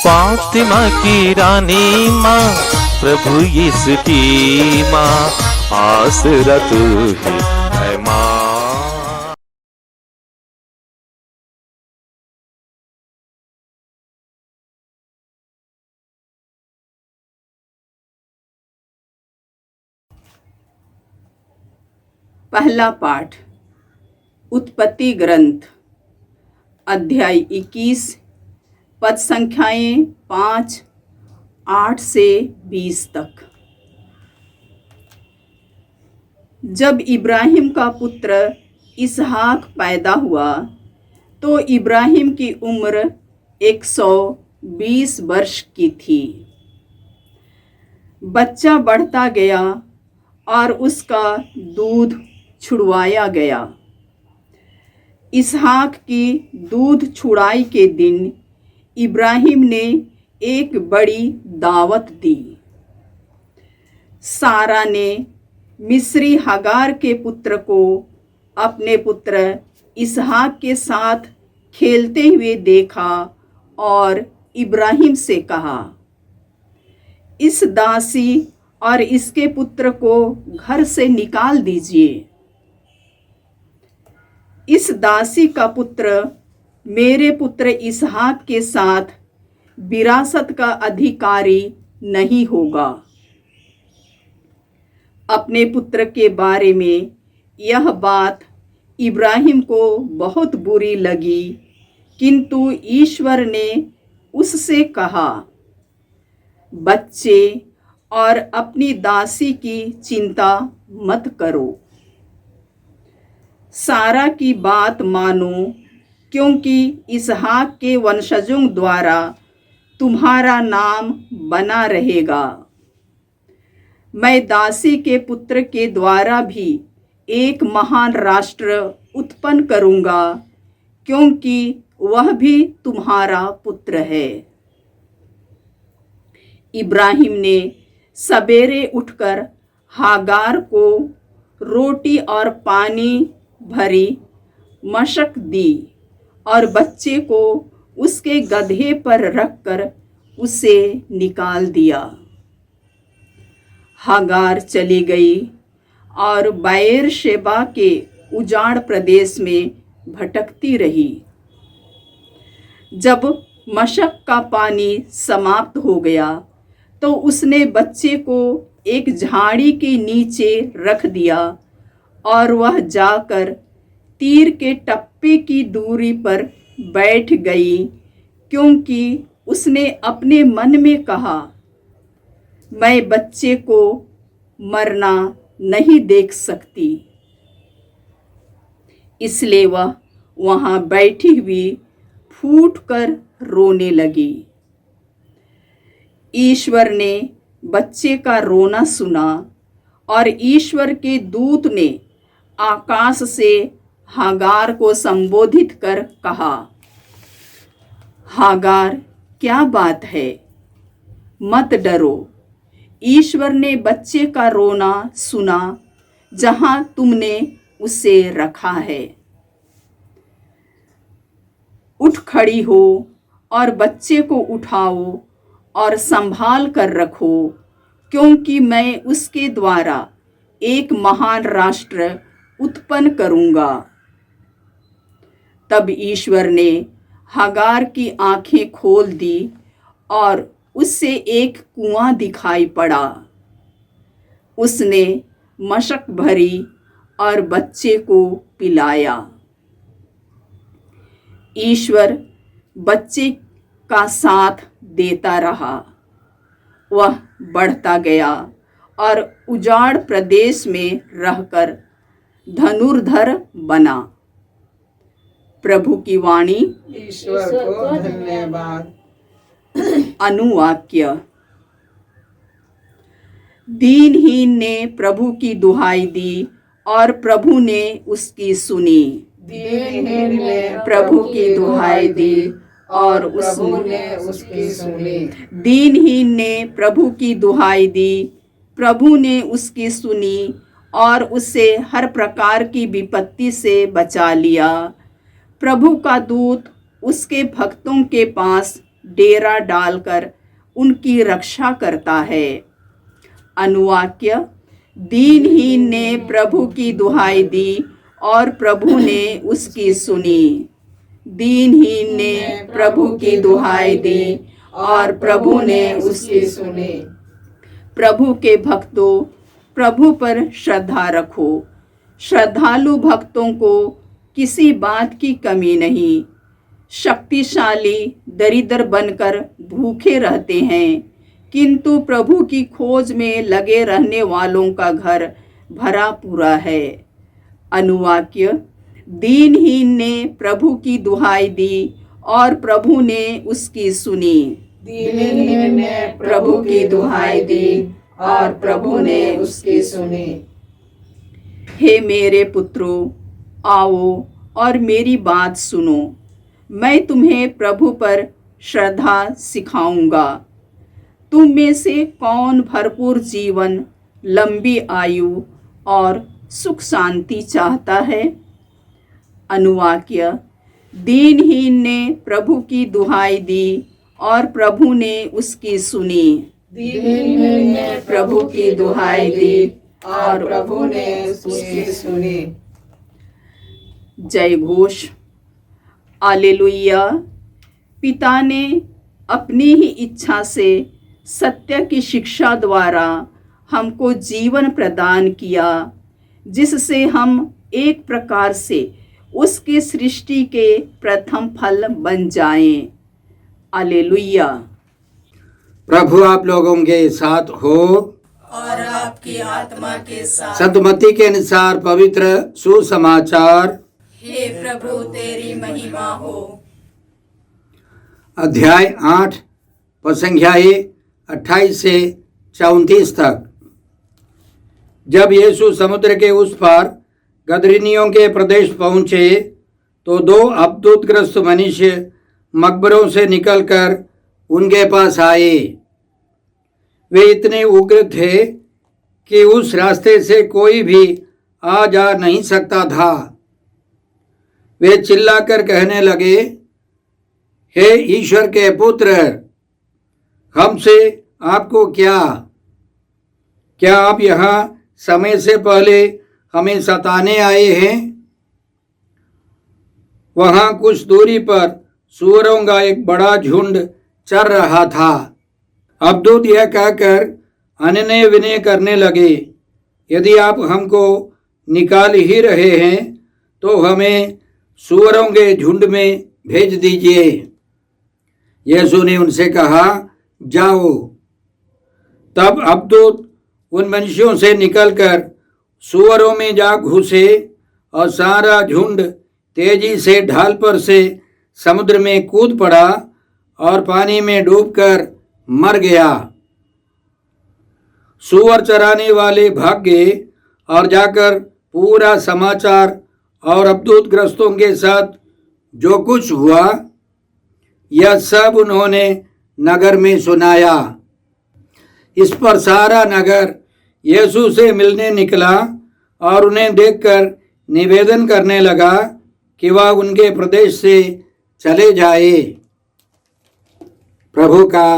फातिमा की रानी माँ, प्रभु यीशु की माँ, आसरा तू ही है माँ। पहला पाठ उत्पत्ति ग्रंथ अध्याय 21 पद संख्याएं 5, 8 से 20 तक। जब इब्राहिम का पुत्र इसहाक पैदा हुआ तो इब्राहिम की उम्र 120 वर्ष की थी। बच्चा बढ़ता गया और उसका दूध छुड़वाया गया। इसहाक की दूध छुड़ाई के दिन इब्राहिम ने एक बड़ी दावत दी। सारा ने मिस्री हगार के पुत्र को अपने पुत्र इसहाक के साथ खेलते हुए देखा और इब्राहिम से कहा, इस दासी और इसके पुत्र को घर से निकाल दीजिए। इस दासी का पुत्र मेरे पुत्र इसहाक के साथ विरासत का अधिकारी नहीं होगा। अपने पुत्र के बारे में यह बात इब्राहिम को बहुत बुरी लगी, किंतु ईश्वर ने उससे कहा, बच्चे और अपनी दासी की चिंता मत करो। सारा की बात मानो, क्योंकि इसहाक के वंशजों द्वारा तुम्हारा नाम बना रहेगा। मैं दासी के पुत्र के द्वारा भी एक महान राष्ट्र उत्पन्न करूंगा, क्योंकि वह भी तुम्हारा पुत्र है। इब्राहिम ने सवेरे उठकर हागार को रोटी और पानी भरी मशक दी और बच्चे को उसके गधे पर रखकर उसे निकाल दिया। हागार चली गई और बेएरशेबा के उजाड़ प्रदेश में भटकती रही। जब मशक का पानी समाप्त हो गया तो उसने बच्चे को एक झाड़ी के नीचे रख दिया और वह जाकर तीर के टप्पे की दूरी पर बैठ गई, क्योंकि उसने अपने मन में कहा, मैं बच्चे को मरना नहीं देख सकती। इसलिए वह वहां बैठी हुई फूटकर रोने लगी। ईश्वर ने बच्चे का रोना सुना और ईश्वर के दूत ने आकाश से हागार को संबोधित कर कहा, हागार, क्या बात है? मत डरो। ईश्वर ने बच्चे का रोना सुना जहां तुमने उसे रखा है। उठ खड़ी हो और बच्चे को उठाओ और संभाल कर रखो, क्योंकि मैं उसके द्वारा एक महान राष्ट्र उत्पन्न करूंगा। तब ईश्वर ने हागार की आंखें खोल दी और उससे एक कुआं दिखाई पड़ा। उसने मशक भरी और बच्चे को पिलाया। ईश्वर बच्चे का साथ देता रहा। वह बढ़ता गया और उजाड़ प्रदेश में रहकर धनुर्धर बना। प्रभु की वाणी। ईश्वर को धन्यवाद। अनुवाक्य। दीनहीन ने प्रभु की दुहाई दी और प्रभु ने उसकी सुनी। दीनहीन ने प्रभु की दुहाई दी और प्रभु ने उसकी सुनी। दीनहीन ने प्रभु की दुहाई दी, प्रभु ने उसकी सुनी और उसे हर प्रकार की विपत्ति से बचा लिया। प्रभु का दूत उसके भक्तों के पास डेरा डालकर उनकी रक्षा करता है। अनुवाक्य, दीनहीन ने प्रभु की दुहाई दी और प्रभु ने उसकी सुनी। दीनहीन ने प्रभु की दुहाई दी और प्रभु ने उसकी सुनी। प्रभु के भक्तों, प्रभु पर श्रद्धा रखो। श्रद्धालु भक्तों को किसी बात की कमी नहीं। शक्तिशाली दरिद्र बनकर भूखे रहते हैं, किंतु प्रभु की खोज में लगे रहने वालों का घर भरा पूरा है। अनुवाक्य, दीनहीन ने प्रभु की दुहाई दी और प्रभु ने उसकी सुनी। दीनहीन ने प्रभु की दुहाई दी और प्रभु ने उसकी सुनी। हे मेरे पुत्रों, आओ और मेरी बात सुनो। मैं तुम्हें प्रभु पर श्रद्धा सिखाऊंगा। तुम में से कौन भरपूर जीवन, लंबी आयु और सुख शांति चाहता है? अनुवाक्य, दीनहीन ने प्रभु की दुहाई दी और प्रभु ने उसकी सुनी। दीनहीन ने प्रभु की दुहाई दी और प्रभु ने उसकी सुनी। जय घोष। हालेलुया। पिता ने अपनी ही इच्छा से सत्य की शिक्षा द्वारा हमको जीवन प्रदान किया, जिससे हम एक प्रकार से उसके सृष्टि के प्रथम फल बन जाएं। हालेलुया। प्रभु आप लोगों के साथ हो और आपकी आत्मा के साथ। सतमती के अनुसार पवित्र सुसमाचार। हे प्रभु, तेरी महिमा हो। अध्याय 8 पसंख्याए 28 से 34 तक। जब यीशु समुद्र के उस पार गदरिनियों के प्रदेश पहुंचे तो 2 अब्दूतग्रस्त मनुष्य मकबरों से निकलकर उनके पास आए। वे इतने उग्र थे कि उस रास्ते से कोई भी आ जा नहीं सकता था। वे चिल्लाकर कहने लगे, हे ईश्वर के पुत्र, हमसे आपको क्या आप यहाँ समय से पहले हमें सताने आए हैं? वहाँ कुछ दूरी पर सूअरों का एक बड़ा झुंड चर रहा था। अब्दूत यह कहकर अनन्य विनय करने लगे, यदि आप हमको निकाल ही रहे हैं तो हमें सूअरों के झुंड में भेज दीजिए। यीशु ने उनसे कहा, जाओ। तब अब्दूत उन मनुष्यों से निकलकर सूअरों में जा घुसे और सारा झुंड तेजी से ढाल पर से समुद्र में कूद पड़ा और पानी में डूबकर मर गया। सूअर चराने वाले भाग गए और जाकर पूरा समाचार और अब्दूतग्रस्तों के साथ जो कुछ हुआ यह सब उन्होंने नगर में सुनाया। इस पर सारा नगर यीशु से मिलने निकला और उन्हें देखकर निवेदन करने लगा कि वह उनके प्रदेश से चले जाए। प्रभु का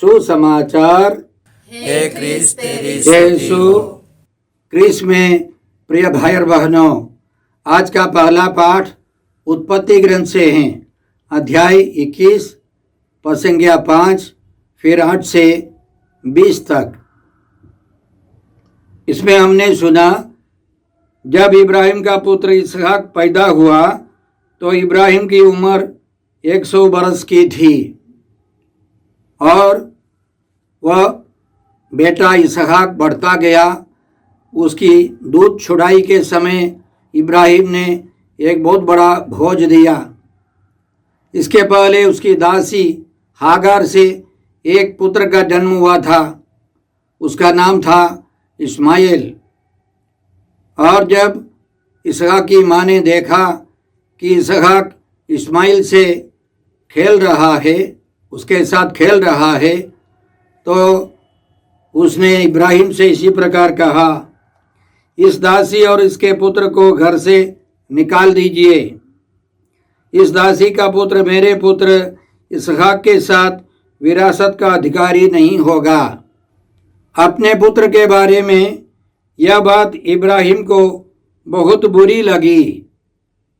सुसमाचार। हे क्रिस्त तेरी यीशु क्रिस्त में प्रिय भाई और बहनों, आज का पहला पाठ उत्पत्ति ग्रंथ से है। अध्याय 21 पसंख्या 5 फिर 8 से 20 तक। इसमें हमने सुना जब इब्राहिम का पुत्र इसहाक पैदा हुआ तो इब्राहिम की उम्र 100 बरस की थी और वह बेटा इसहाक बढ़ता गया। उसकी दूध छुड़ाई के समय इब्राहिम ने एक बहुत बड़ा भोज दिया। इसके पहले उसकी दासी हागार से एक पुत्र का जन्म हुआ था, उसका नाम था इस्माइल। और जब इसहाक की माँ ने देखा कि इसहाक इस्माइल से खेल रहा है, उसके साथ खेल रहा है, तो उसने इब्राहिम से इसी प्रकार कहा, इस दासी और इसके पुत्र को घर से निकाल दीजिए। इस दासी का पुत्र मेरे पुत्र इसहाक के साथ विरासत का अधिकारी नहीं होगा। अपने पुत्र के बारे में यह बात इब्राहिम को बहुत बुरी लगी,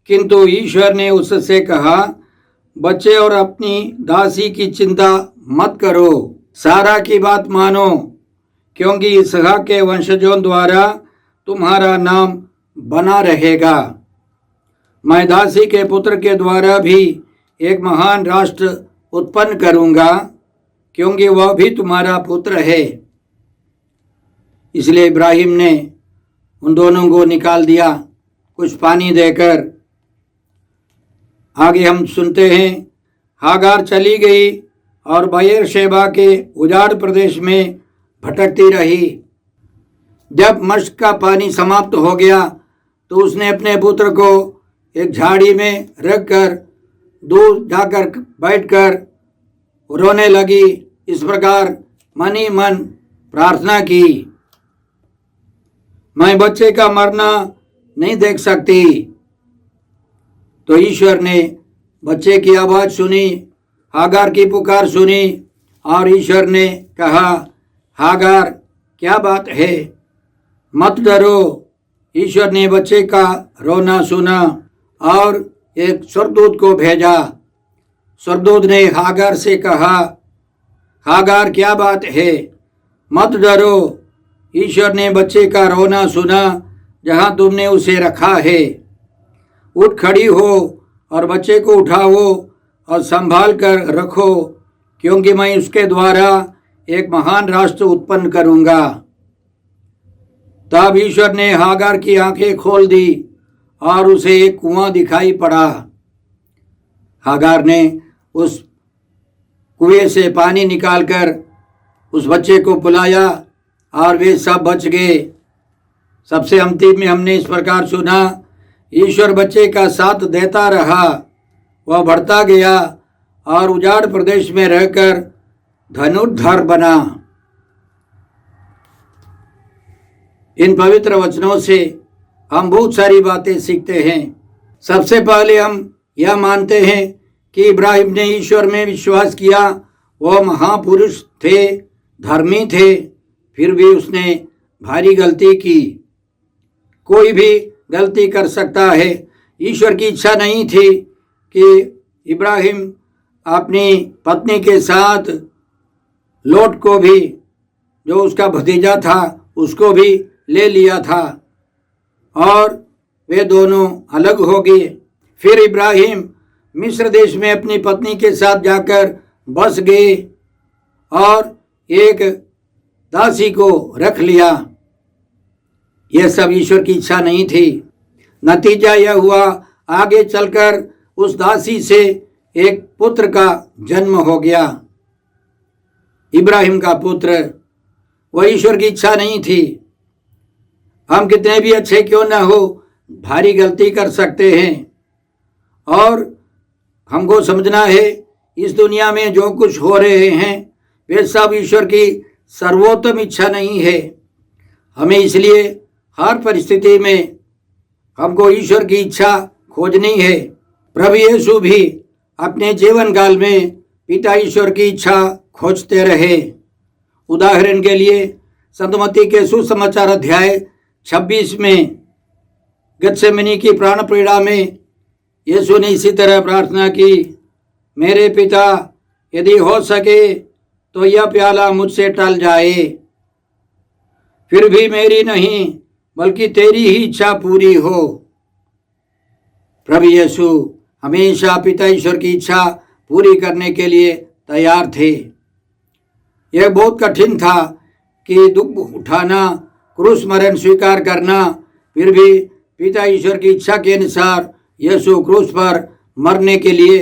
किंतु ईश्वर ने उससे कहा, बच्चे और अपनी दासी की चिंता मत करो, सारा की बात मानो, क्योंकि इसहाक के वंशजों द्वारा तुम्हारा नाम बना रहेगा। मैं दासी के पुत्र के द्वारा भी एक महान राष्ट्र उत्पन्न करूंगा, क्योंकि वह भी तुम्हारा पुत्र है। इसलिए इब्राहिम ने उन दोनों को निकाल दिया कुछ पानी देकर। आगे हम सुनते हैं, हागार चली गई और बेएरशेबा के उजाड़ प्रदेश में भटकती रही। जब मश्क का पानी समाप्त हो गया तो उसने अपने पुत्र को एक झाड़ी में रखकर दूर जाकर बैठकर रोने लगी। इस प्रकार मन ही मन प्रार्थना की, मैं बच्चे का मरना नहीं देख सकती। तो ईश्वर ने बच्चे की आवाज़ सुनी, हागार की पुकार सुनी और ईश्वर ने कहा, हागार क्या बात है, मत डरो। ईश्वर ने बच्चे का रोना सुना और एक स्वर्गदूत को भेजा। स्वर्गदूत ने हागार से कहा, हागार क्या बात है, मत डरो। ईश्वर ने बच्चे का रोना सुना जहाँ तुमने उसे रखा है। उठ खड़ी हो और बच्चे को उठाओ और संभाल कर रखो, क्योंकि मैं उसके द्वारा एक महान राष्ट्र उत्पन्न करूंगा। तब ईश्वर ने हागार की आंखें खोल दी और उसे एक कुआं दिखाई पड़ा। हागार ने उस कुएं से पानी निकालकर उस बच्चे को पिलाया और वे सब बच गए। सबसे अंतिम में हमने इस प्रकार सुना, ईश्वर बच्चे का साथ देता रहा, वह बढ़ता गया और उजाड़ प्रदेश में रहकर धनुर्धर बना। इन पवित्र वचनों से हम बहुत सारी बातें सीखते हैं। सबसे पहले हम यह मानते हैं कि इब्राहिम ने ईश्वर में विश्वास किया। वह महापुरुष थे, धर्मी थे, फिर भी उसने भारी गलती की। कोई भी गलती कर सकता है। ईश्वर की इच्छा नहीं थी कि इब्राहिम अपनी पत्नी के साथ लोट को भी, जो उसका भतीजा था, उसको भी ले लिया था और वे दोनों अलग हो गए। फिर इब्राहिम मिस्र देश में अपनी पत्नी के साथ जाकर बस गए और एक दासी को रख लिया। यह सब ईश्वर की इच्छा नहीं थी। नतीजा यह हुआ, आगे चलकर उस दासी से एक पुत्र का जन्म हो गया, इब्राहिम का पुत्र। वह ईश्वर की इच्छा नहीं थी। हम कितने भी अच्छे क्यों ना हो, भारी गलती कर सकते हैं और हमको समझना है इस दुनिया में जो कुछ हो रहे हैं वे सब ईश्वर की सर्वोत्तम इच्छा नहीं है। हमें इसलिए हर परिस्थिति में हमको ईश्वर की इच्छा खोजनी है। प्रभु यीशु भी अपने जीवन काल में पिता ईश्वर की इच्छा खोजते रहे। उदाहरण के लिए संत मत्ती के सुसमाचार अध्याय 26 में गत्सेमनी की प्राण पीड़ा में यीशु ने इसी तरह प्रार्थना की, मेरे पिता, यदि हो सके तो यह प्याला मुझसे टल जाए, फिर भी मेरी नहीं बल्कि तेरी ही इच्छा पूरी हो। प्रभु यीशु हमेशा पिता ईश्वर की इच्छा पूरी करने के लिए तैयार थे। यह बहुत कठिन था कि दुख उठाना, क्रूस मरण स्वीकार करना, फिर भी पिता ईश्वर की इच्छा के अनुसार यीशु क्रूस पर मरने के लिए,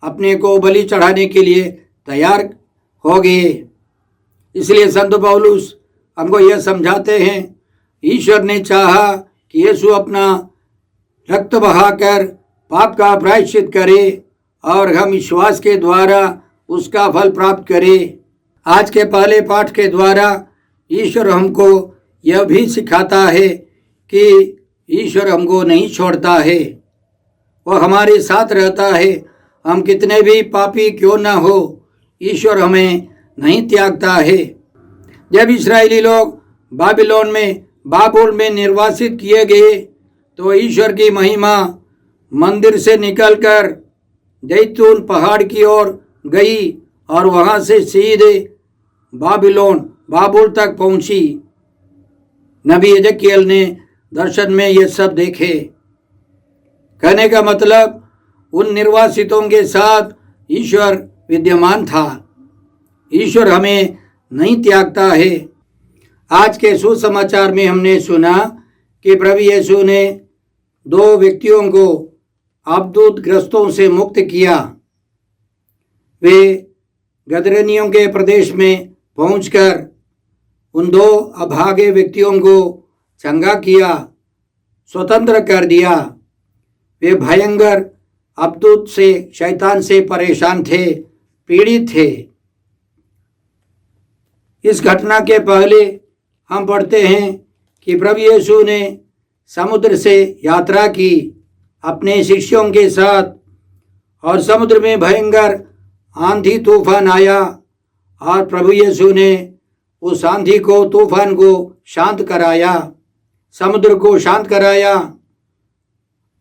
अपने को बलि चढ़ाने के लिए तैयार हो गए। इसलिए संत पौलुस हमको यह समझाते हैं, ईश्वर ने चाहा कि यीशु अपना रक्त बहाकर पाप का प्रायश्चित करे और हम विश्वास के द्वारा उसका फल प्राप्त करें। आज के पहले पाठ के द्वारा ईश्वर हमको यह भी सिखाता है कि ईश्वर हमको नहीं छोड़ता है, वह हमारे साथ रहता है हम कितने भी पापी क्यों न हो, ईश्वर हमें नहीं त्यागता है। जब इस्राएली लोग बाबुल में निर्वासित किए गए तो ईश्वर की महिमा मंदिर से निकलकर जैतून पहाड़ की ओर गई और वहां से सीधे बाबुल तक पहुंची। नबी यजकियेल ने दर्शन में ये सब देखे। कहने का मतलब उन निर्वासितों के साथ ईश्वर विद्यमान था। ईश्वर हमें नहीं त्यागता है। आज के सुसमाचार में हमने सुना कि प्रभु यीशु ने 2 व्यक्तियों को अवधूत ग्रस्तों से मुक्त किया। वे गदरेनियों के प्रदेश में पहुंचकर उन 2 अभागे व्यक्तियों को चंगा किया, स्वतंत्र कर दिया। वे भयंकर अवधूत से, शैतान से परेशान थे, पीड़ित थे। इस घटना के पहले हम पढ़ते हैं कि प्रभु यीशु ने समुद्र से यात्रा की अपने शिष्यों के साथ, और समुद्र में भयंकर आंधी तूफान आया और प्रभु यीशु ने उस आंधी को, तूफान को शांत कराया, समुद्र को शांत कराया।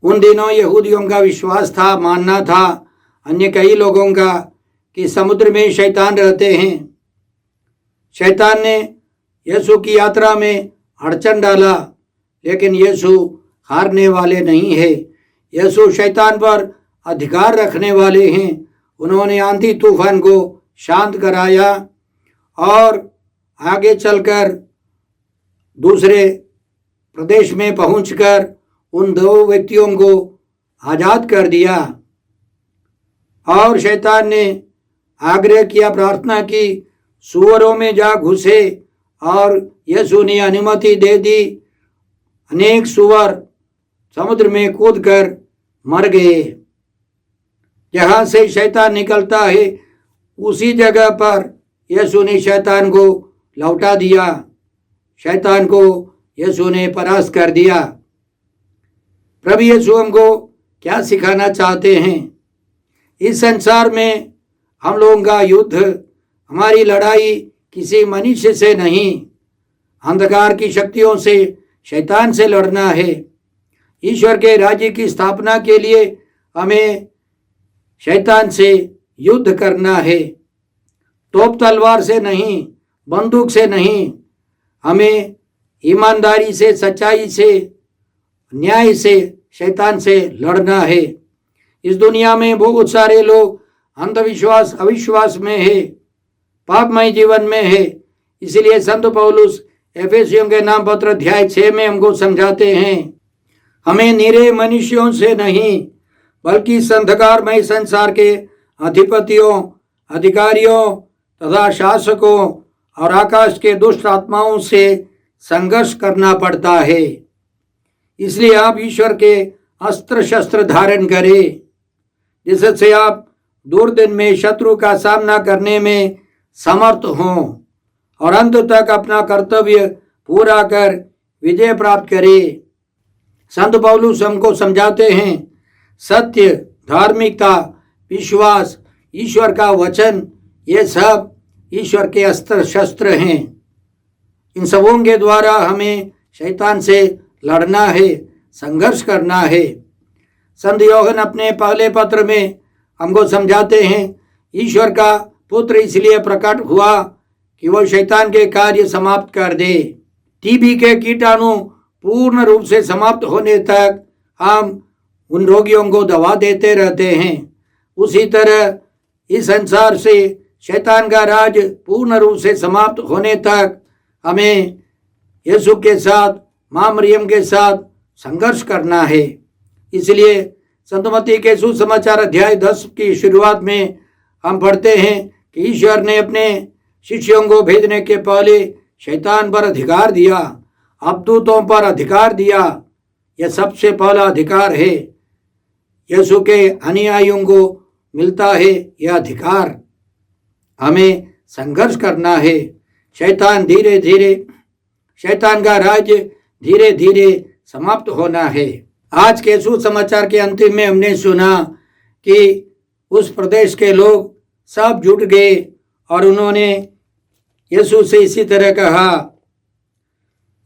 उन दिनों यहूदियों का विश्वास था, मानना था, अन्य कई लोगों का, कि समुद्र में शैतान रहते हैं। शैतान ने यीशु की यात्रा में अड़चन डाला, लेकिन यीशु हारने वाले नहीं है। यीशु शैतान पर अधिकार रखने वाले हैं। उन्होंने आंधी तूफान को शांत कराया और आगे चलकर दूसरे प्रदेश में पहुंचकर उन 2 व्यक्तियों को आज़ाद कर दिया। और शैतान ने आग्रह किया, प्रार्थना की, सुअरों में जा घुसे, और यीशु ने अनुमति दे दी। अनेक सुअर समुद्र में कूदकर मर गए। जहां से शैतान निकलता है उसी जगह पर यीशु ने शैतान को लौटा दिया। शैतान को यीशु ने परास्त कर दिया। प्रभु यीशु हमको क्या सिखाना चाहते हैं? इस संसार में हम लोगों का युद्ध, हमारी लड़ाई किसी मनुष्य से नहीं, अंधकार की शक्तियों से, शैतान से लड़ना है। ईश्वर के राज्य की स्थापना के लिए हमें शैतान से युद्ध करना है। तोप तलवार से नहीं, बंदूक से नहीं, हमें ईमानदारी से, सच्चाई से, न्याय से शैतान से लड़ना है। इस दुनिया में बहुत सारे लोग अंधविश्वास, अविश्वास में है, पापमय जीवन में है। इसलिए संत पौलुस एफेसियों के नाम पत्र अध्याय 6 में हमको समझाते हैं, हमें निरे मनुष्यों से नहीं बल्कि इस अंधकारमय संसार के अधिपतियों, अधिकारियों तथा शासकों और आकाश के दुष्ट आत्माओं से संघर्ष करना पड़ता है। इसलिए आप ईश्वर के अस्त्र शस्त्र धारण करें, जिससे आप दुर्दिन में शत्रु का सामना करने में समर्थ हों और अंत तक अपना कर्तव्य पूरा कर विजय प्राप्त करें। संत पौलुस हमको समझाते हैं, सत्य, धार्मिकता, विश्वास, ईश्वर का वचन, ये सब ईश्वर के अस्त्र शस्त्र हैं। इन सबों के द्वारा हमें शैतान से लड़ना है, संघर्ष करना है। संत यूहन्ना अपने पहले पत्र में हमको समझाते हैं, ईश्वर का पुत्र इसलिए प्रकट हुआ कि वह शैतान के कार्य समाप्त कर दे। टीबी के कीटाणु पूर्ण रूप से समाप्त होने तक हम उन रोगियों को दवा देते रहते हैं। उसी तरह इस संसार से शैतान का राज पूर्ण रूप से समाप्त होने तक हमें यीशु के साथ, मां मरियम के साथ संघर्ष करना है। इसलिए संत मत्ती के सुसमाचार अध्याय 10 की शुरुआत में हम पढ़ते हैं कि ईश्वर ने अपने शिष्यों को भेजने के पहले शैतान पर अधिकार दिया, अवधूतों पर अधिकार दिया। यह सबसे पहला अधिकार है, यीशु के अनुयायियों को मिलता है यह अधिकार। हमें संघर्ष करना है। शैतान का राज्य धीरे धीरे समाप्त होना है। आज के सुसमाचार के अंतिम में हमने सुना कि उस प्रदेश के लोग सब जुट गए और उन्होंने यीशु से इसी तरह कहा।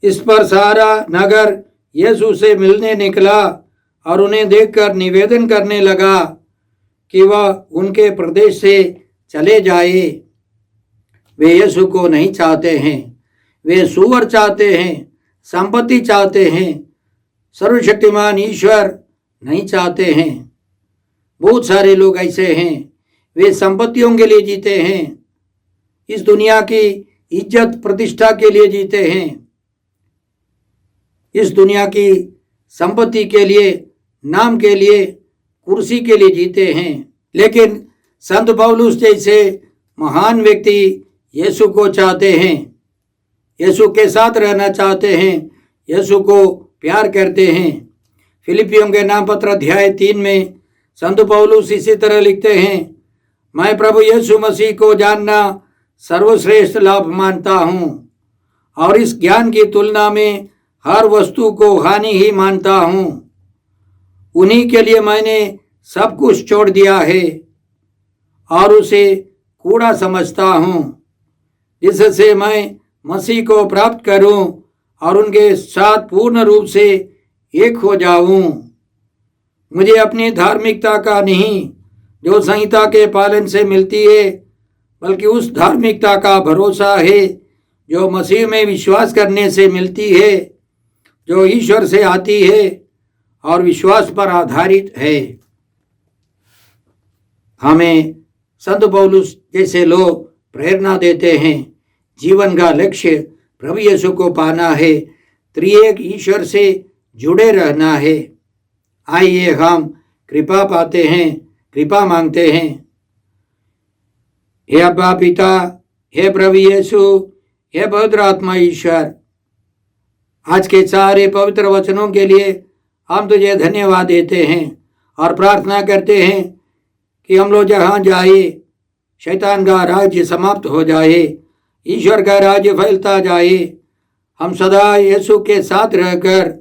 इस पर सारा नगर यीशु से मिलने निकला और उन्हें देखकर निवेदन करने लगा कि वह उनके प्रदेश से चले जाए। वे यीशु को नहीं चाहते हैं, वे सुअर चाहते हैं, संपत्ति चाहते हैं, सर्वशक्तिमान ईश्वर नहीं चाहते हैं। बहुत सारे लोग ऐसे हैं, वे संपत्तियों के लिए जीते हैं, इस दुनिया की इज्जत प्रतिष्ठा के लिए जीते हैं, इस दुनिया की संपत्ति के लिए, नाम के लिए, कुर्सी के लिए जीते हैं। लेकिन संत पौलुस जैसे महान व्यक्ति यीशु को चाहते हैं, यीशु के साथ रहना चाहते हैं, यीशु को प्यार करते हैं। फिलिपियों के नाम पत्र अध्याय 3 में संत पौलुस इसी तरह लिखते हैं, मैं प्रभु यीशु मसीह को जानना सर्वश्रेष्ठ लाभ मानता हूँ और इस ज्ञान की तुलना में हर वस्तु को हानि ही मानता हूँ। उन्हीं के लिए मैंने सब कुछ छोड़ दिया है और उसे कूड़ा समझता हूँ, जिससे मैं मसीह को प्राप्त करूँ और उनके साथ पूर्ण रूप से एक हो जाऊँ। मुझे अपनी धार्मिकता का नहीं जो संहिता के पालन से मिलती है, बल्कि उस धार्मिकता का भरोसा है जो मसीह में विश्वास करने से मिलती है, जो ईश्वर से आती है और विश्वास पर आधारित है। हमें संत पौलुस जैसे लोग प्रेरणा देते हैं। जीवन का लक्ष्य प्रभु यीशु को पाना है, त्रिएक ईश्वर से जुड़े रहना है। आइए हम कृपा पाते हैं, कृपा मांगते हैं। हे अब्बा पिता, हे प्रभु यीशु, हे पवित्र आत्मा ईश्वर, आज के सारे पवित्र वचनों के लिए हम तुझे धन्यवाद देते हैं और प्रार्थना करते हैं कि हम लोग जहाँ जाए शैतान का राज्य समाप्त हो जाए, ईश्वर का राज्य फैलता जाए। हम सदा यीशु के साथ रहकर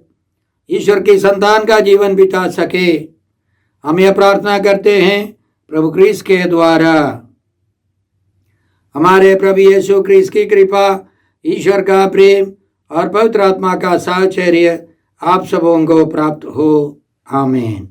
ईश्वर की संतान का जीवन बिता सके। हम यह प्रार्थना करते हैं प्रभु क्रिस्त के द्वारा। हमारे प्रभु यीशु क्रिस्त की कृपा, ईश्वर का प्रेम और पवित्र आत्मा का साहचर्य आप सबों को प्राप्त हो। आमीन।